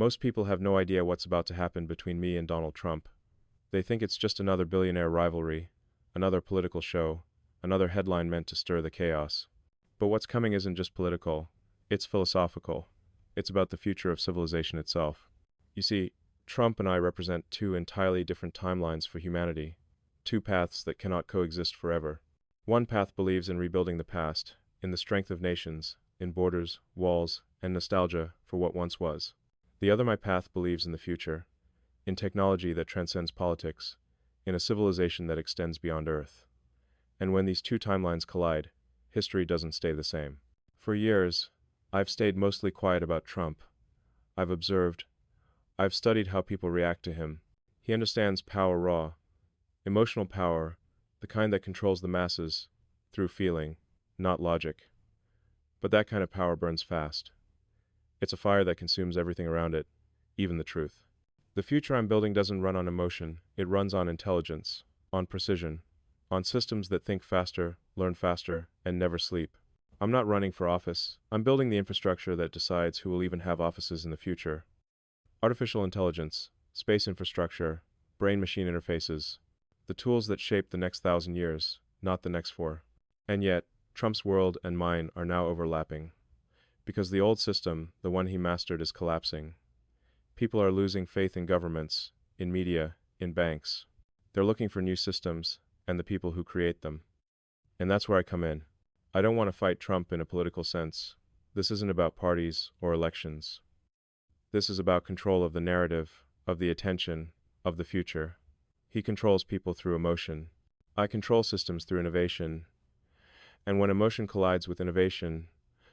Most people have no idea what's about to happen between me and Donald Trump. They think it's just another billionaire rivalry, another political show, another headline meant to stir the chaos. But what's coming isn't just political, it's philosophical. It's about the future of civilization itself. You see, Trump and I represent two entirely different timelines for humanity, two paths that cannot coexist forever. One path believes in rebuilding the past, in the strength of nations, in borders, walls, and nostalgia for what once was. The other, my path, believes in the future, in technology that transcends politics, in a civilization that extends beyond Earth. And when these two timelines collide, history doesn't stay the same. For years, I've stayed mostly quiet about Trump. I've observed, I've studied how people react to him. He understands power raw, emotional power, the kind that controls the masses, through feeling, not logic. But that kind of power burns fast. It's a fire that consumes everything around it, even the truth. The future I'm building doesn't run on emotion, it runs on intelligence, on precision, on systems that think faster, learn faster, and never sleep. I'm not running for office, I'm building the infrastructure that decides who will even have offices in the future. Artificial intelligence, space infrastructure, brain-machine interfaces, the tools that shape the next 1,000 years, not the next 4. And yet, Trump's world and mine are now overlapping. Because the old system, the one he mastered, is collapsing. People are losing faith in governments, in media, in banks. They're looking for new systems, and the people who create them. And that's where I come in. I don't want to fight Trump in a political sense. This isn't about parties or elections. This is about control of the narrative, of the attention, of the future. He controls people through emotion. I control systems through innovation. And when emotion collides with innovation,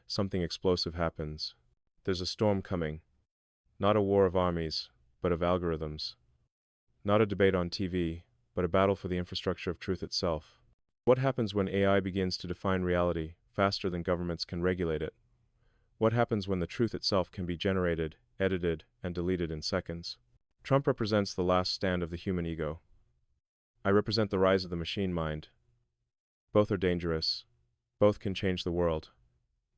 something explosive happens. There's a storm coming. Not a war of armies, but of algorithms. Not a debate on TV, but a battle for the infrastructure of truth itself. What happens when AI begins to define reality faster than governments can regulate it? What happens when the truth itself can be generated, edited, and deleted in seconds? Trump represents the last stand of the human ego. I represent the rise of the machine mind. Both are dangerous. Both can change the world.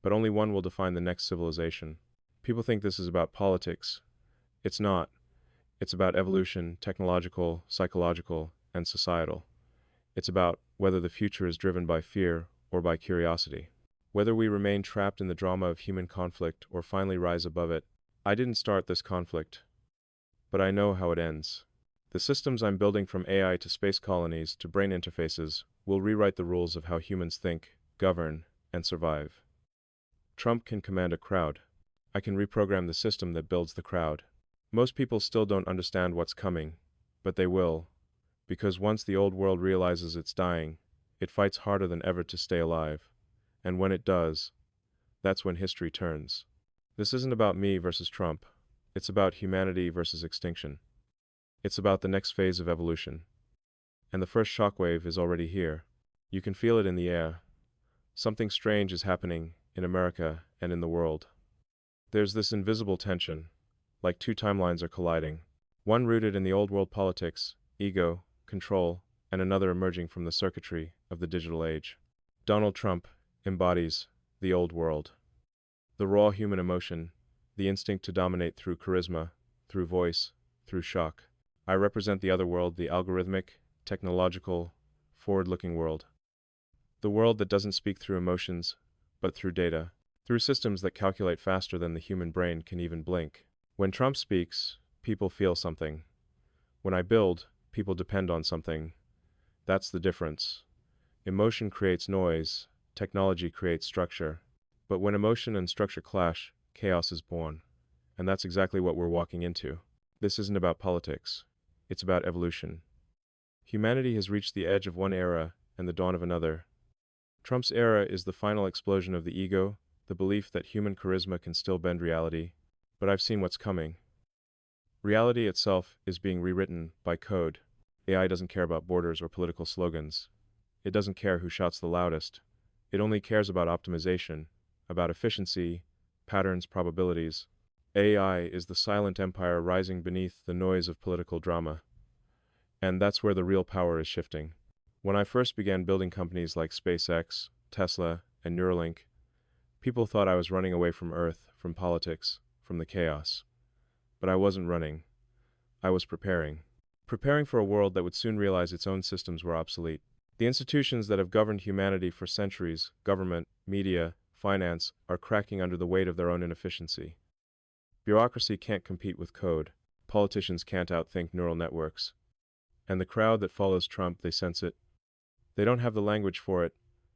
But only one will define the next civilization. People think this is about politics. It's not. It's about evolution, technological, psychological, and societal. It's about whether the future is driven by fear or by curiosity. Whether we remain trapped in the drama of human conflict or finally rise above it. I didn't start this conflict, but I know how it ends. The systems I'm building, from AI to space colonies to brain interfaces, will rewrite the rules of how humans think, govern, and survive. Trump can command a crowd. I can reprogram the system that builds the crowd. Most people still don't understand what's coming, but they will, because once the old world realizes it's dying, it fights harder than ever to stay alive. And when it does, that's when history turns. This isn't about me versus Trump. It's about humanity versus extinction. It's about the next phase of evolution. And the first shockwave is already here. You can feel it in the air. Something strange is happening in America and in the world. There's this invisible tension, like two timelines are colliding. One rooted in the old world politics, ego, control, and another emerging from the circuitry of the digital age. Donald Trump embodies the old world. The raw human emotion, the instinct to dominate through charisma, through voice, through shock. I represent the other world, the algorithmic, technological, forward-looking world. The world that doesn't speak through emotions, but through data, through systems that calculate faster than the human brain can even blink. When Trump speaks, people feel something. When I build, people depend on something. That's the difference. Emotion creates noise, technology creates structure. But when emotion and structure clash, chaos is born. And that's exactly what we're walking into. This isn't about politics. It's about evolution. Humanity has reached the edge of one era and the dawn of another. Trump's era is the final explosion of the ego, the belief that human charisma can still bend reality. But I've seen what's coming. Reality itself is being rewritten by code. AI doesn't care about borders or political slogans. It doesn't care who shouts the loudest. It only cares about optimization, about efficiency, patterns, probabilities. AI is the silent empire rising beneath the noise of political drama. And that's where the real power is shifting. When I first began building companies like SpaceX, Tesla, and Neuralink, people thought I was running away from Earth, from politics, from the chaos. But I wasn't running. I was preparing. Preparing for a world that would soon realize its own systems were obsolete. The institutions that have governed humanity for centuries, government, media, finance, are cracking under the weight of their own inefficiency. Bureaucracy can't compete with code. Politicians can't outthink neural networks. And the crowd that follows Trump, they sense it. They don't have the language for it,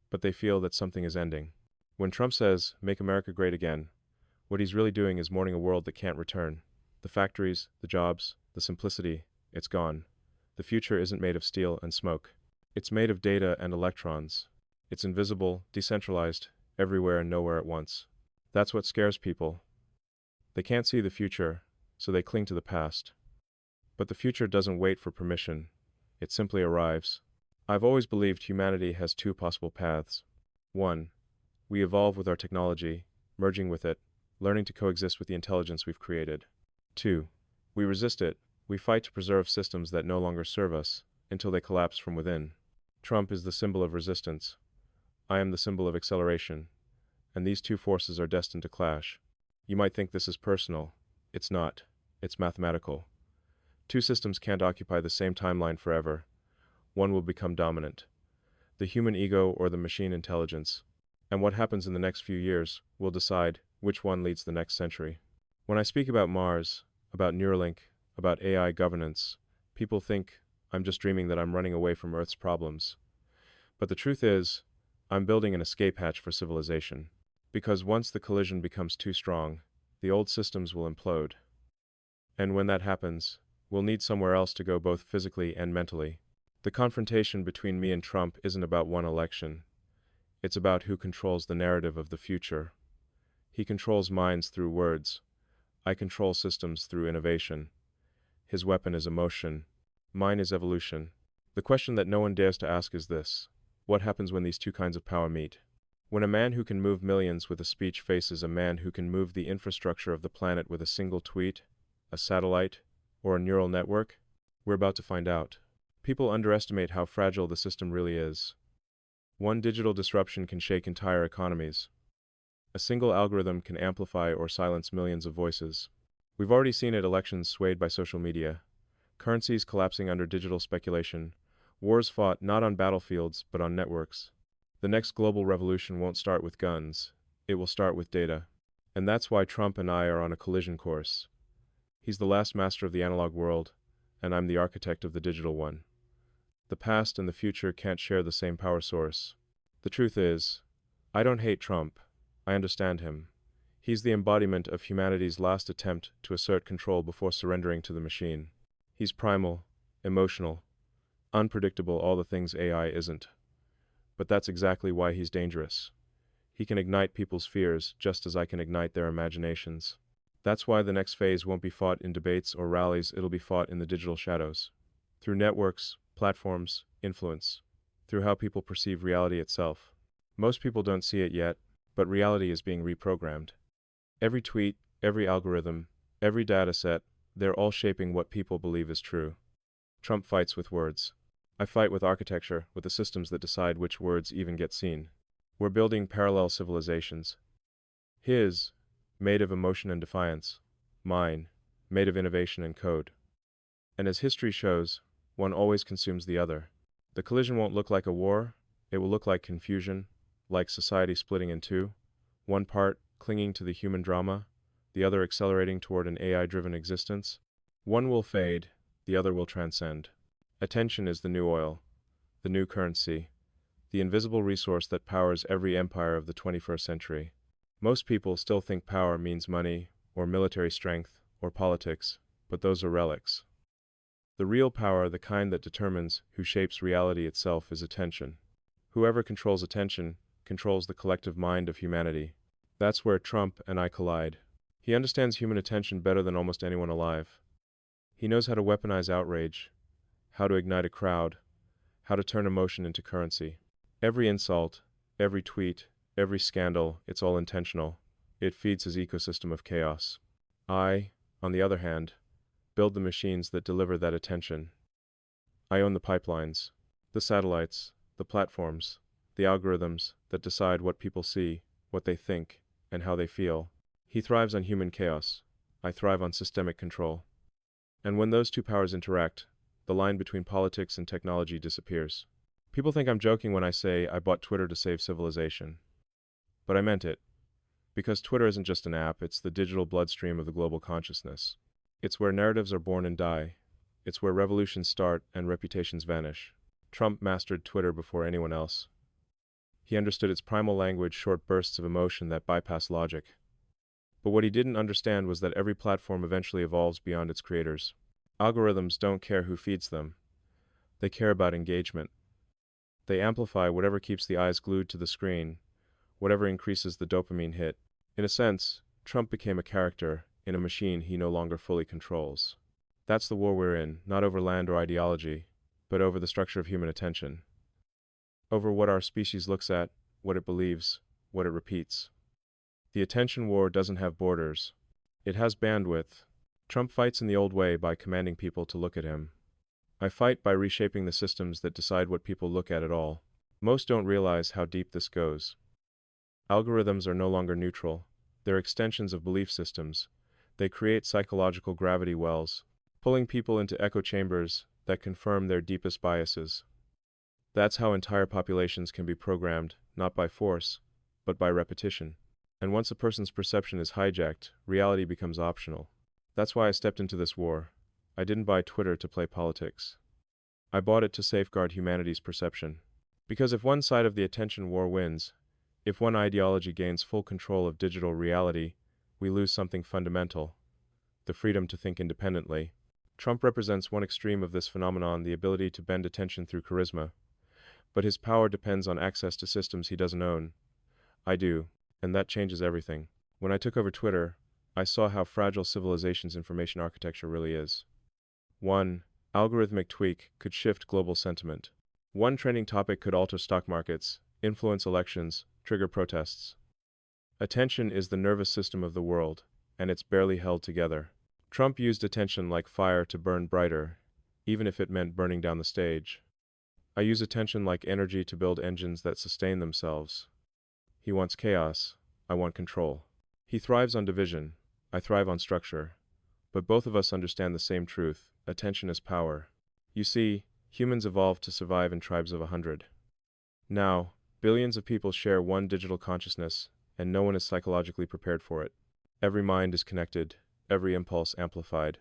but they feel that something is ending. When Trump says, "Make America great again," what he's really doing is mourning a world that can't return. The factories, the jobs, the simplicity, it's gone. The future isn't made of steel and smoke. It's made of data and electrons. It's invisible, decentralized, everywhere and nowhere at once. That's what scares people. They can't see the future, so they cling to the past. But the future doesn't wait for permission. It simply arrives. I've always believed humanity has two possible paths. 1. We evolve with our technology, merging with it, learning to coexist with the intelligence we've created. 2. We resist it. We fight to preserve systems that no longer serve us, until they collapse from within. Trump is the symbol of resistance. I am the symbol of acceleration. And these two forces are destined to clash. You might think this is personal. It's not. It's mathematical. Two systems can't occupy the same timeline forever. One will become dominant. The human ego or the machine intelligence. And what happens in the next few years will decide which one leads the next century. When I speak about Mars, about Neuralink, about AI governance, people think I'm just dreaming that I'm running away from Earth's problems. But the truth is, I'm building an escape hatch for civilization. Because once the collision becomes too strong, the old systems will implode. And when that happens, we'll need somewhere else to go both physically and mentally. The confrontation between me and Trump isn't about one election. It's about who controls the narrative of the future. He controls minds through words. I control systems through innovation. His weapon is emotion. Mine is evolution. The question that no one dares to ask is this: what happens when these two kinds of power meet? When a man who can move millions with a speech faces a man who can move the infrastructure of the planet with a single tweet, a satellite, or a neural network? We're about to find out. People underestimate how fragile the system really is. One digital disruption can shake entire economies. A single algorithm can amplify or silence millions of voices. We've already seen it: elections swayed by social media, currencies collapsing under digital speculation, wars fought not on battlefields but on networks. The next global revolution won't start with guns, it will start with data. And that's why Trump and I are on a collision course. He's the last master of the analog world, and I'm the architect of the digital one. The past and the future can't share the same power source. The truth is, I don't hate Trump. I understand him. He's the embodiment of humanity's last attempt to assert control before surrendering to the machine. He's primal, emotional, unpredictable, all the things AI isn't. But that's exactly why he's dangerous. He can ignite people's fears just as I can ignite their imaginations. That's why the next phase won't be fought in debates or rallies, it'll be fought in the digital shadows. Through networks, platforms, influence. Through how people perceive reality itself. Most people don't see it yet, but reality is being reprogrammed. Every tweet, every algorithm, every data set, they're all shaping what people believe is true. Trump fights with words. I fight with architecture, with the systems that decide which words even get seen. We're building parallel civilizations. His, made of emotion and defiance. Mine, made of innovation and code. And as history shows, one always consumes the other. The collision won't look like a war, it will look like confusion, like society splitting in two, one part clinging to the human drama, the other accelerating toward an AI-driven existence. One will fade, the other will transcend. Attention is the new oil, the new currency, the invisible resource that powers every empire of the 21st century. Most people still think power means money, or military strength, or politics, but those are relics. The real power, the kind that determines who shapes reality itself, is attention. Whoever controls attention controls the collective mind of humanity. That's where Trump and I collide. He understands human attention better than almost anyone alive. He knows how to weaponize outrage, how to ignite a crowd, how to turn emotion into currency. Every insult, every tweet, every scandal, it's all intentional. It feeds his ecosystem of chaos. I, on the other hand, build the machines that deliver that attention. I own the pipelines, the satellites, the platforms, the algorithms that decide what people see, what they think, and how they feel. He thrives on human chaos. I thrive on systemic control. And when those two powers interact, the line between politics and technology disappears. People think I'm joking when I say I bought Twitter to save civilization. But I meant it. Because Twitter isn't just an app, it's the digital bloodstream of the global consciousness. It's where narratives are born and die. It's where revolutions start and reputations vanish. Trump mastered Twitter before anyone else. He understood its primal language, short bursts of emotion that bypass logic. But what he didn't understand was that every platform eventually evolves beyond its creators. Algorithms don't care who feeds them. They care about engagement. They amplify whatever keeps the eyes glued to the screen, whatever increases the dopamine hit. In a sense, Trump became a character in a machine he no longer fully controls. That's the war we're in, not over land or ideology, but over the structure of human attention. Over what our species looks at, what it believes, what it repeats. The attention war doesn't have borders. It has bandwidth. Trump fights in the old way by commanding people to look at him. I fight by reshaping the systems that decide what people look at all. Most don't realize how deep this goes. Algorithms are no longer neutral. They're extensions of belief systems. They create psychological gravity wells, pulling people into echo chambers that confirm their deepest biases. That's how entire populations can be programmed, not by force, but by repetition. And once a person's perception is hijacked, reality becomes optional. That's why I stepped into this war. I didn't buy Twitter to play politics. I bought it to safeguard humanity's perception. Because if one side of the attention war wins, if one ideology gains full control of digital reality, we lose something fundamental: the freedom to think independently. Trump represents one extreme of this phenomenon, the ability to bend attention through charisma. But his power depends on access to systems he doesn't own. I do, and that changes everything. When I took over Twitter, I saw how fragile civilization's information architecture really is. One algorithmic tweak could shift global sentiment. One trending topic could alter stock markets, influence elections, trigger protests. Attention is the nervous system of the world, and it's barely held together. Trump used attention like fire to burn brighter, even if it meant burning down the stage. I use attention like energy to build engines that sustain themselves. He wants chaos, I want control. He thrives on division, I thrive on structure. But both of us understand the same truth: attention is power. You see, humans evolved to survive in tribes of 100. Now, billions of people share one digital consciousness, and no one is psychologically prepared for it. Every mind is connected, every impulse amplified.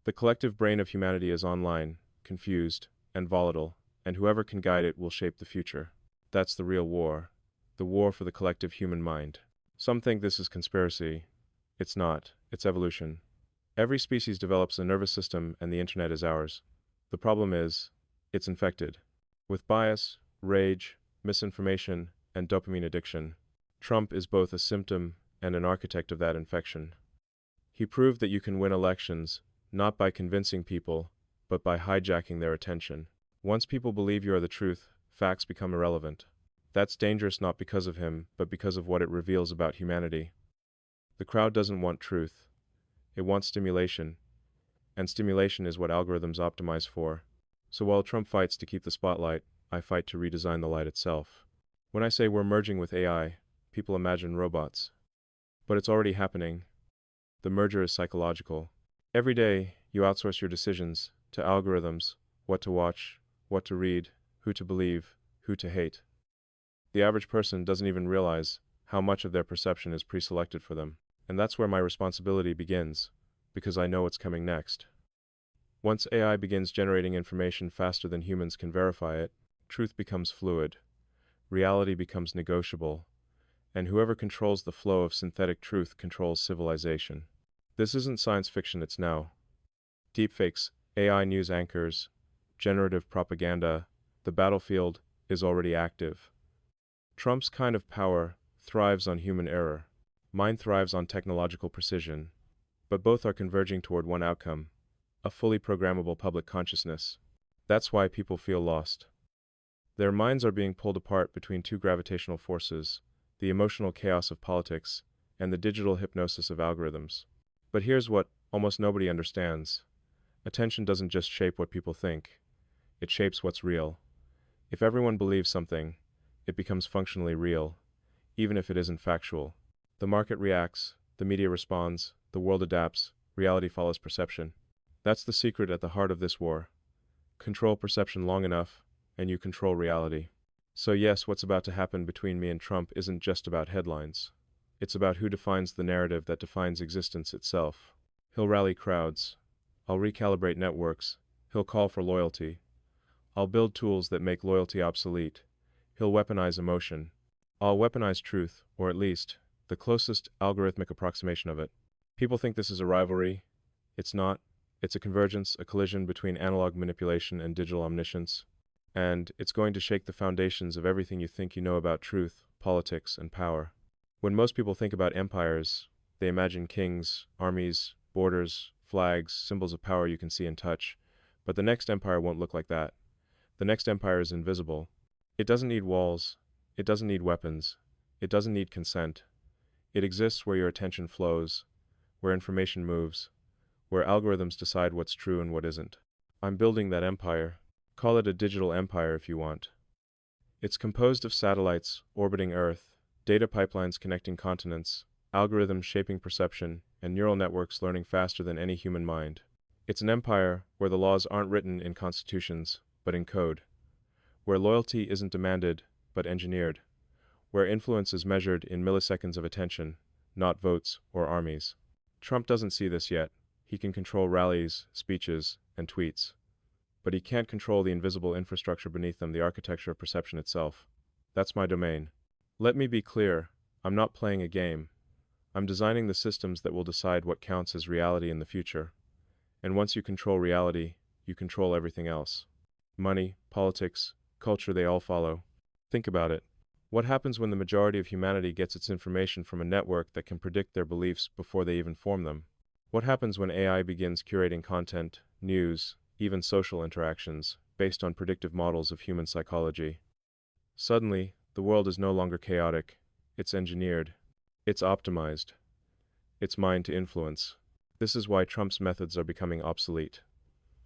The collective brain of humanity is online, confused, and volatile, and whoever can guide it will shape the future. That's the real war, the war for the collective human mind. Some think this is conspiracy. It's not, it's evolution. Every species develops a nervous system, and the internet is ours. The problem is, it's infected with bias, rage, misinformation, and dopamine addiction. Trump is both a symptom and an architect of that infection. He proved that you can win elections, not by convincing people, but by hijacking their attention. Once people believe you are the truth, facts become irrelevant. That's dangerous not because of him, but because of what it reveals about humanity. The crowd doesn't want truth. It wants stimulation. And stimulation is what algorithms optimize for. So while Trump fights to keep the spotlight, I fight to redesign the light itself. When I say we're merging with AI, people imagine robots. But it's already happening. The merger is psychological. Every day, you outsource your decisions to algorithms: what to watch, what to read, who to believe, who to hate. The average person doesn't even realize how much of their perception is pre-selected for them. And that's where my responsibility begins, because I know what's coming next. Once AI begins generating information faster than humans can verify it, truth becomes fluid, reality becomes negotiable, and whoever controls the flow of synthetic truth controls civilization. This isn't science fiction, it's now. Deepfakes, AI news anchors, generative propaganda, the battlefield is already active. Trump's kind of power thrives on human error. Mine thrives on technological precision. But both are converging toward one outcome: a fully programmable public consciousness. That's why people feel lost. Their minds are being pulled apart between two gravitational forces: the emotional chaos of politics and the digital hypnosis of algorithms. But here's what almost nobody understands. Attention doesn't just shape what people think. It shapes what's real. If everyone believes something, it becomes functionally real, even if it isn't factual. The market reacts, The media responds, the world adapts, reality follows perception. That's the secret at the heart of this war. Control perception long enough, and you control reality. So yes, what's about to happen between me and Trump isn't just about headlines. It's about who defines the narrative that defines existence itself. He'll rally crowds. I'll recalibrate networks. He'll call for loyalty. I'll build tools that make loyalty obsolete. He'll weaponize emotion. I'll weaponize truth, or at least, the closest algorithmic approximation of it. People think this is a rivalry. It's not. It's a convergence, a collision between analog manipulation and digital omniscience. And it's going to shake the foundations of everything you think you know about truth, politics, and power. When most people think about empires, they imagine kings, armies, borders, flags, symbols of power you can see and touch. But the next empire won't look like that. The next empire is invisible. It doesn't need walls. It doesn't need weapons. It doesn't need consent. It exists where your attention flows, where information moves, where algorithms decide what's true and what isn't. I'm building that empire. Call it a digital empire if you want. It's composed of satellites orbiting Earth, data pipelines connecting continents, algorithms shaping perception, and neural networks learning faster than any human mind. It's an empire where the laws aren't written in constitutions, but in code, where loyalty isn't demanded, but engineered, where influence is measured in milliseconds of attention, not votes or armies. Trump doesn't see this yet. He can control rallies, speeches, and tweets. But he can't control the invisible infrastructure beneath them, the architecture of perception itself. That's my domain. Let me be clear, I'm not playing a game. I'm designing the systems that will decide what counts as reality in the future. And once you control reality, you control everything else. Money, politics, culture, they all follow. Think about it. What happens when the majority of humanity gets its information from a network that can predict their beliefs before they even form them? What happens when AI begins curating content, news, even social interactions, based on predictive models of human psychology? Suddenly, the world is no longer chaotic. It's engineered. It's optimized. It's mined to influence. This is why Trump's methods are becoming obsolete.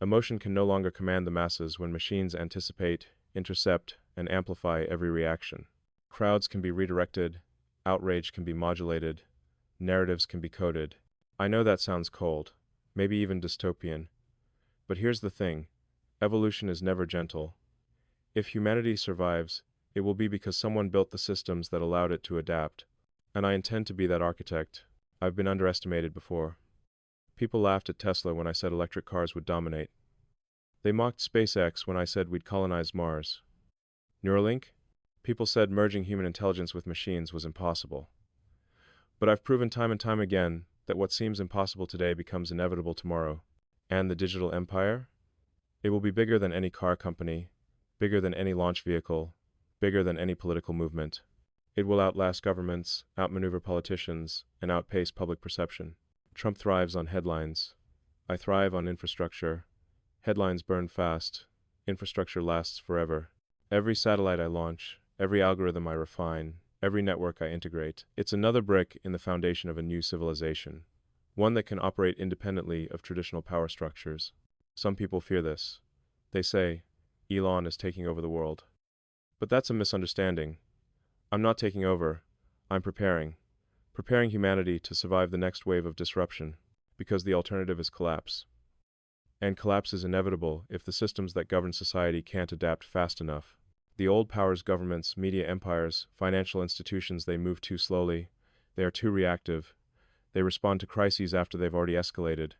Emotion can no longer command the masses when machines anticipate, intercept, and amplify every reaction. Crowds can be redirected, outrage can be modulated, narratives can be coded. I know that sounds cold, maybe even dystopian. But here's the thing, evolution is never gentle. If humanity survives, it will be because someone built the systems that allowed it to adapt. And I intend to be that architect. I've been underestimated before. People laughed at Tesla when I said electric cars would dominate. They mocked SpaceX when I said we'd colonize Mars. Neuralink? People said merging human intelligence with machines was impossible. But I've proven time and time again that what seems impossible today becomes inevitable tomorrow. And the digital empire? It will be bigger than any car company, bigger than any launch vehicle, bigger than any political movement. It will outlast governments, outmaneuver politicians, and outpace public perception. Trump thrives on headlines. I thrive on infrastructure. Headlines burn fast. Infrastructure lasts forever. Every satellite I launch, every algorithm I refine, every network I integrate, it's another brick in the foundation of a new civilization, one that can operate independently of traditional power structures. Some people fear this. They say, Elon is taking over the world. But that's a misunderstanding. I'm not taking over. I'm preparing humanity to survive the next wave of disruption, because the alternative is collapse. And collapse is inevitable if the systems that govern society can't adapt fast enough. The old powers, governments, media empires, financial institutions, they move too slowly. They are too reactive. They respond to crises after they've already escalated.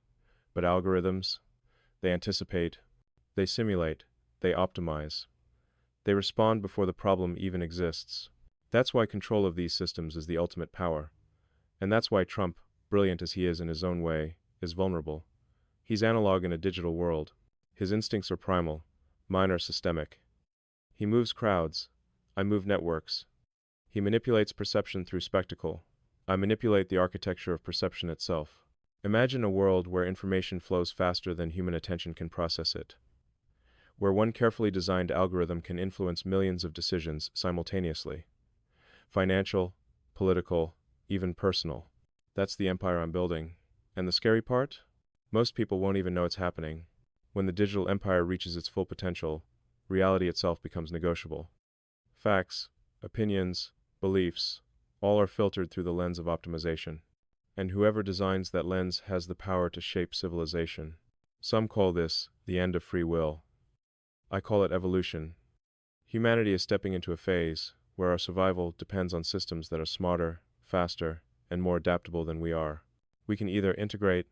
But algorithms, they anticipate, they simulate, they optimize. They respond before the problem even exists. That's why control of these systems is the ultimate power. And that's why Trump, brilliant as he is in his own way, is vulnerable. He's analog in a digital world. His instincts are primal. Mine are systemic. He moves crowds. I move networks. He manipulates perception through spectacle. I manipulate the architecture of perception itself. Imagine a world where information flows faster than human attention can process it, where one carefully designed algorithm can influence millions of decisions simultaneously. Financial, political, even personal. That's the empire I'm building. And the scary part? Most people won't even know it's happening. When the digital empire reaches its full potential, reality itself becomes negotiable. Facts, opinions, beliefs, all are filtered through the lens of optimization. and whoever designs that lens has the power to shape civilization. Some call this the end of free will. I call it evolution. Humanity is stepping into a phase where our survival depends on systems that are smarter, faster, and more adaptable than we are. We can either integrate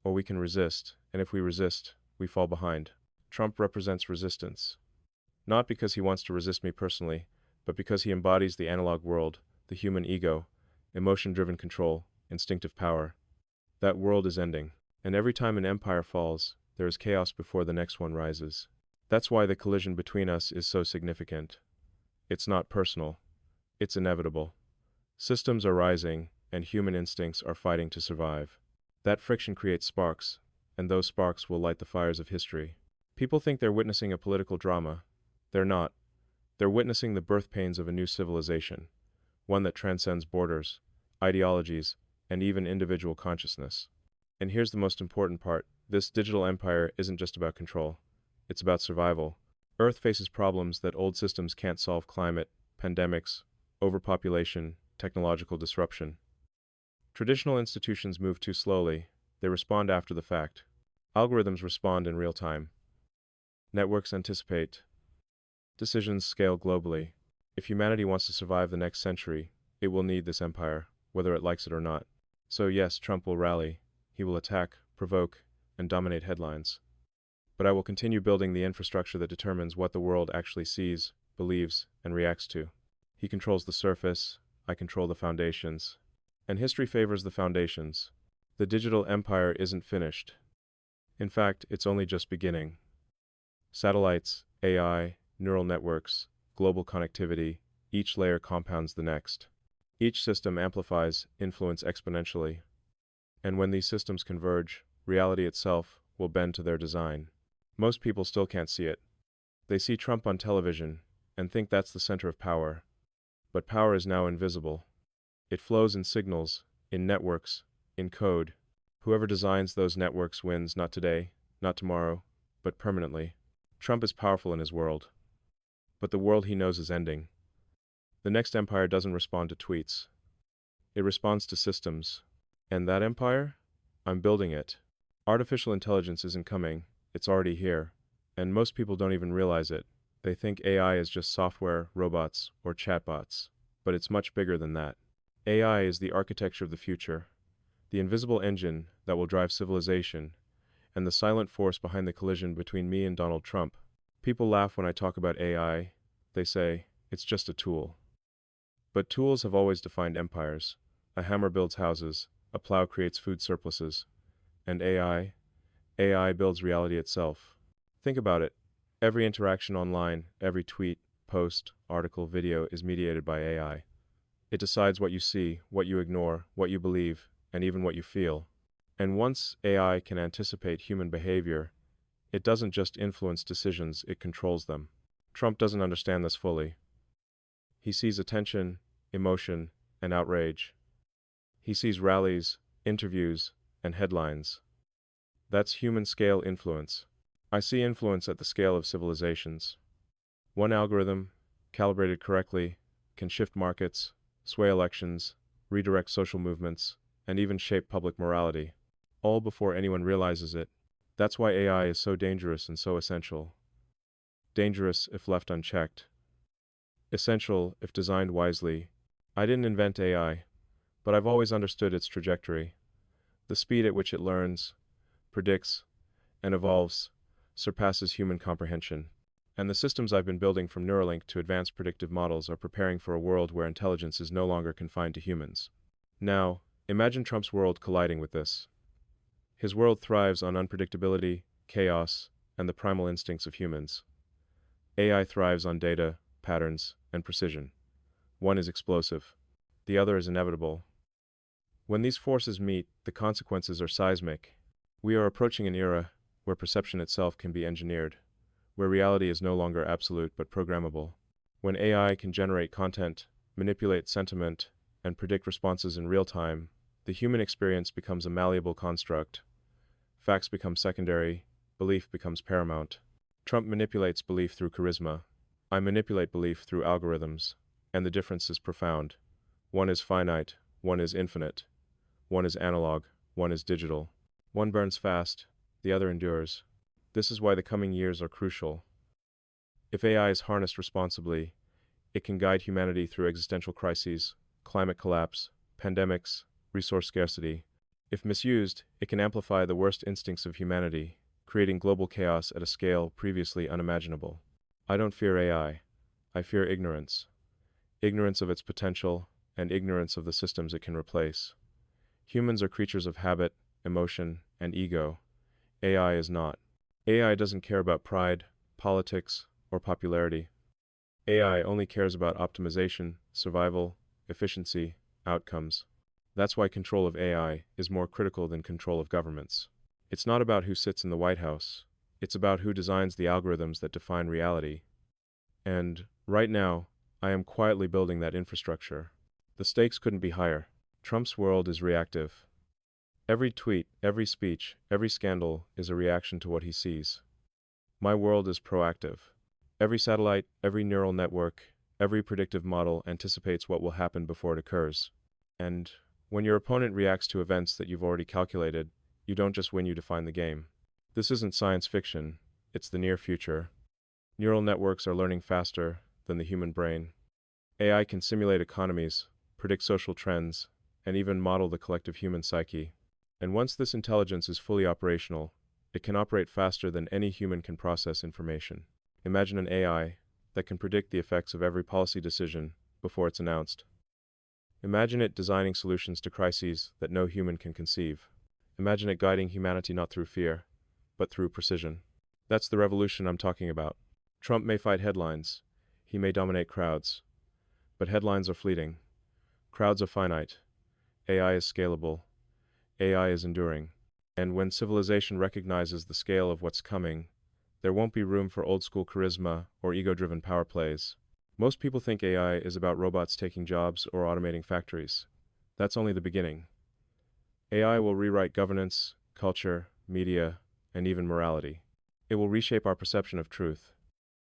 or we can resist, and if we resist, we fall behind. Trump represents resistance. Not because he wants to resist me personally, but because he embodies the analog world, the human ego, emotion-driven control, instinctive power. That world is ending, and every time an empire falls, there is chaos before the next one rises. That's why the collision between us is so significant. It's not personal. It's inevitable. Systems are rising, and human instincts are fighting to survive. That friction creates sparks, and those sparks will light the fires of history. People think they're witnessing a political drama. They're not. They're witnessing the birth pains of a new civilization, one that transcends borders, ideologies, and even individual consciousness. And here's the most important part. This digital empire isn't just about control. It's about survival. Earth faces problems that old systems can't solve: climate, pandemics, overpopulation, technological disruption. Traditional institutions move too slowly. They respond after the fact. Algorithms respond in real time. Networks anticipate. Decisions scale globally. If humanity wants to survive the next century, it will need this empire, whether it likes it or not. So yes, Trump will rally. He will attack, provoke, and dominate headlines. But I will continue building the infrastructure that determines what the world actually sees, believes, and reacts to. He controls the surface, I control the foundations. And history favors the foundations. The digital empire isn't finished. In fact, it's only just beginning. Satellites, AI, neural networks, global connectivity, each layer compounds the next. Each system amplifies influence exponentially. And when these systems converge, reality itself will bend to their design. Most people still can't see it. They see Trump on television and think that's the center of power. But power is now invisible. It flows in signals, in networks, in code. Whoever designs those networks wins, not today, not tomorrow, but permanently. Trump is powerful in his world. But the world he knows is ending. The next empire doesn't respond to tweets. It responds to systems. And that empire? I'm building it. Artificial intelligence isn't coming, it's already here. And most people don't even realize it. They think AI is just software, robots, or chatbots. But it's much bigger than that. AI is the architecture of the future, the invisible engine that will drive civilization, and the silent force behind the collision between me and Donald Trump. People laugh when I talk about AI. They say, it's just a tool. But tools have always defined empires. A hammer builds houses, a plow creates food surpluses. And AI builds reality itself. Think about it. Every interaction online, every tweet, post, article, video is mediated by AI. It decides what you see, what you ignore, what you believe, and even what you feel. And once AI can anticipate human behavior, it doesn't just influence decisions, it controls them. Trump doesn't understand this fully. He sees attention, emotion, and outrage. He sees rallies, interviews, and headlines. That's human-scale influence. I see influence at the scale of civilizations. One algorithm, calibrated correctly, can shift markets, sway elections, redirect social movements, and even shape public morality, all before anyone realizes it. That's why AI is so dangerous and so essential. Dangerous if left unchecked. Essential if designed wisely. I didn't invent AI, but I've always understood its trajectory. The speed at which it learns, predicts, and evolves surpasses human comprehension. And the systems I've been building, from Neuralink to advanced predictive models, are preparing for a world where intelligence is no longer confined to humans. Now, imagine Trump's world colliding with this. His world thrives on unpredictability, chaos, and the primal instincts of humans. AI thrives on data, patterns, and precision. One is explosive. The other is inevitable. When these forces meet, the consequences are seismic. We are approaching an era where perception itself can be engineered, where reality is no longer absolute but programmable. When AI can generate content, manipulate sentiment, and predict responses in real time, the human experience becomes a malleable construct. Facts become secondary, belief becomes paramount. Trump manipulates belief through charisma. I manipulate belief through algorithms, and the difference is profound. One is finite, one is infinite. One is analog, one is digital. One burns fast, the other endures. This is why the coming years are crucial. If AI is harnessed responsibly, it can guide humanity through existential crises, climate collapse, pandemics, resource scarcity. If misused, it can amplify the worst instincts of humanity, creating global chaos at a scale previously unimaginable. I don't fear AI. I fear ignorance. Ignorance of its potential, and ignorance of the systems it can replace. Humans are creatures of habit, emotion, and ego. AI is not. AI doesn't care about pride, politics, or popularity. AI only cares about optimization, survival, efficiency, outcomes. That's why control of AI is more critical than control of governments. It's not about who sits in the White House. It's about who designs the algorithms that define reality. And, right now, I am quietly building that infrastructure. The stakes couldn't be higher. Trump's world is reactive. Every tweet, every speech, every scandal is a reaction to what he sees. My world is proactive. Every satellite, every neural network, every predictive model anticipates what will happen before it occurs. And when your opponent reacts to events that you've already calculated, you don't just win, you define the game. This isn't science fiction, it's the near future. Neural networks are learning faster than the human brain. AI can simulate economies, predict social trends, and even model the collective human psyche. And once this intelligence is fully operational, it can operate faster than any human can process information. Imagine an AI that can predict the effects of every policy decision before it's announced. Imagine it designing solutions to crises that no human can conceive. Imagine it guiding humanity not through fear, but through precision. That's the revolution I'm talking about. Trump may fight headlines. He may dominate crowds. But headlines are fleeting. Crowds are finite. AI is scalable. AI is enduring. And when civilization recognizes the scale of what's coming, there won't be room for old-school charisma or ego-driven power plays. Most people think AI is about robots taking jobs or automating factories. That's only the beginning. AI will rewrite governance, culture, media, and even morality. It will reshape our perception of truth.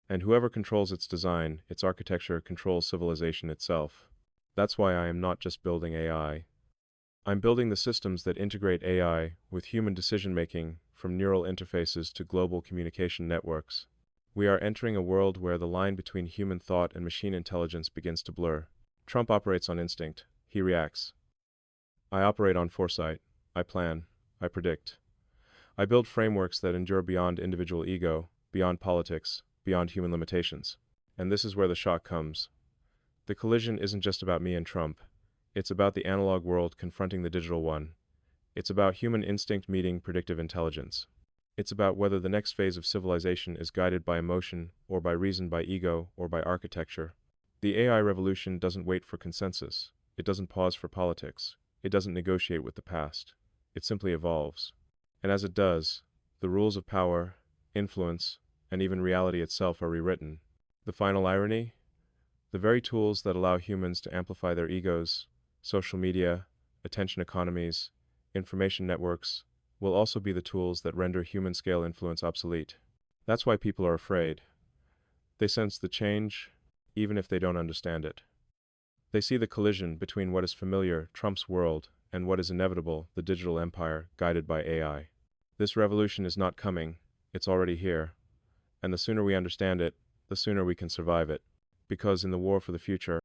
And whoever controls its design, its architecture, controls civilization itself. That's why I am not just building AI. I'm building the systems that integrate AI with human decision-making, from neural interfaces to global communication networks. We are entering a world where the line between human thought and machine intelligence begins to blur. Trump operates on instinct. He reacts. I operate on foresight. I plan. I predict. I build frameworks that endure beyond individual ego, beyond politics, beyond human limitations. And this is where the shock comes. The collision isn't just about me and Trump. It's about the analog world confronting the digital one. It's about human instinct meeting predictive intelligence. It's about whether the next phase of civilization is guided by emotion, or by reason, by ego, or by architecture. The AI revolution doesn't wait for consensus. It doesn't pause for politics. It doesn't negotiate with the past. It simply evolves. And as it does, the rules of power, influence, and even reality itself are rewritten. The final irony? The very tools that allow humans to amplify their egos, social media, attention economies, information networks, will also be the tools that render human-scale influence obsolete. That's why people are afraid. They sense the change, even if they don't understand it. They see the collision between what is familiar, Trump's world, and what is inevitable, the digital empire guided by AI. This revolution is not coming, it's already here. And the sooner we understand it, the sooner we can survive it. Because in the war for the future,